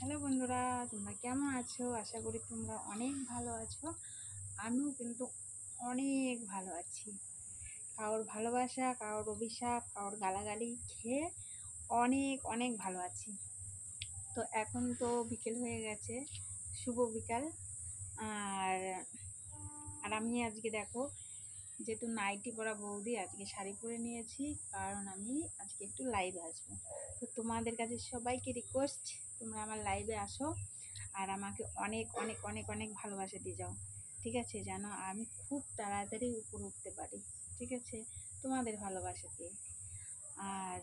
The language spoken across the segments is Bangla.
হ্যালো বন্ধুরা, তোমরা কেমন আছো? আশা করি তোমরা অনেক ভালো আছো। আমিও কিন্তু অনেক ভালো আছি। কারোর ভালোবাসা, কারোর অভিশাপ, কারোর গালাগালি খেয়ে অনেক অনেক ভালো আছি। তো এখন তো বিকেল হয়ে গেছে, শুভ বিকাল। আর আর আমি আজকে দেখো, যেহেতু নাইটি পরা বৌদি, আজকে শাড়ি পরে নিয়েছি, কারণ আমি আজকে একটু লাইভে আসবো। তো তোমাদের কাছে সবাইকে রিকোয়েস্ট, তোমরা আমার লাইভে আসো আর আমাকে অনেক অনেক অনেক অনেক ভালোবাসা দিয়ে যাও, ঠিক আছে? যেন আমি খুব তাড়াতাড়ি উপরে উঠতে পারি, ঠিক আছে? তোমাদের ভালোবাসা দিয়ে। আর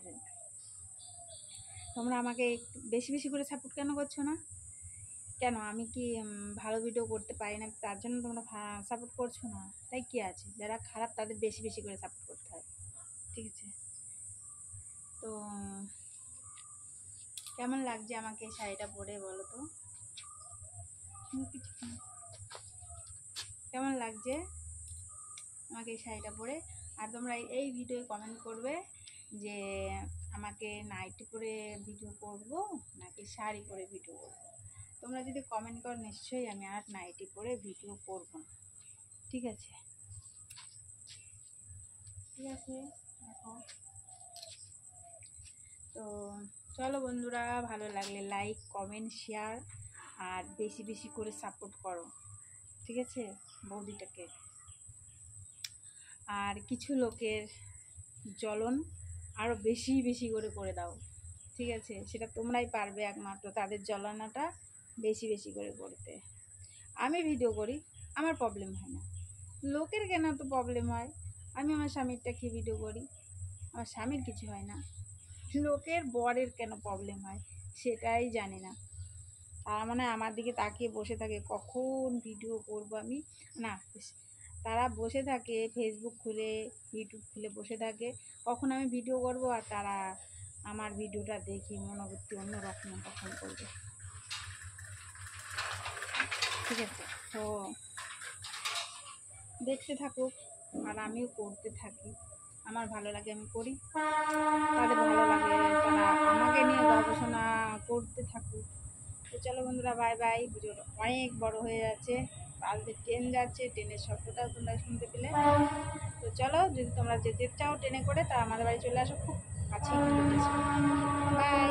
তোমরা আমাকে বেশি বেশি করে সাপোর্ট কেন করছো না? কেন আমি কি ভালো ভিডিও করতে পারি না তার জন্য তোমরা সাপোর্ট করছো না? তাই কি আছে, যারা খারাপ তাদের বেশি বেশি করে সাপোর্ট করতে হয়, ঠিক আছে? তো কেমন লাগছে আমাকে এই শাড়িটা পরে বলো তো? কিছু কেমন লাগছে আমাকে এই শাড়িটা পরে? আর তোমরা এই ভিডিওয়ে কমেন্ট করবে যে আমাকে নাইটি পরে ভিডিও করব নাকি শাড়ি পরে ভিডিও করব। তোমরা যদি কমেন্ট করো নিশ্চয়ই আমি আর নাইটি পরে ভিডিও করব না, ঠিক আছে? ঠিক আছে, দেখো। তো চলো বন্ধুরা, ভালো লাগলে লাইক, কমেন্ট, শেয়ার আর বেশি বেশি করে সাপোর্ট করো, ঠিক আছে বৌদিটাকে। আর কিছু লোকের জ্বলন আরও বেশি বেশি করে করে দাও, ঠিক আছে? সেটা তোমরাই পারবে একমাত্র তাদের জ্বলনাটা বেশি বেশি করে করতে। আমি ভিডিও করি, আমার প্রবলেম হয় না, লোকের কেন তো প্রবলেম হয়? আমি আমার স্বামীরটা খেয়ে ভিডিও করি, আমার স্বামীর কিছু হয় না, লোকের বরের কেন প্রবলেম হয় সেটাই জানি না। তারা মানে আমার দিকে তাকিয়ে বসে থাকে কখন ভিডিও করব আমি। না, তারা বসে থাকে ফেসবুক খুলে, ইউটিউব খুলে বসে থাকে কখন আমি ভিডিও করব, আর তারা আমার ভিডিওটা দেখি মনোবৃত্তি অন্যরকম কখন করবে, ঠিক আছে? তো দেখতে থাকুক আর আমিও করতে থাকি, আমার ভালো লাগে আমি করি, তাদের ভালো লাগে তারা আমাকে নিয়ে গবেষণা করতে থাকুক। তো চলো বন্ধুরা, বাই বাই। ভিডিওটা অনেক বড় হয়ে যাচ্ছে, পাশে ট্রেন যাচ্ছে, ট্রেনের শব্দটাও তোমরা শুনতে পেলে। তো চলো, যদি তোমরা যেতে চাও ট্রেনে করে তা আমাদের বাড়ি চলে আসো, খুব কাছেই কিন্তু বাই।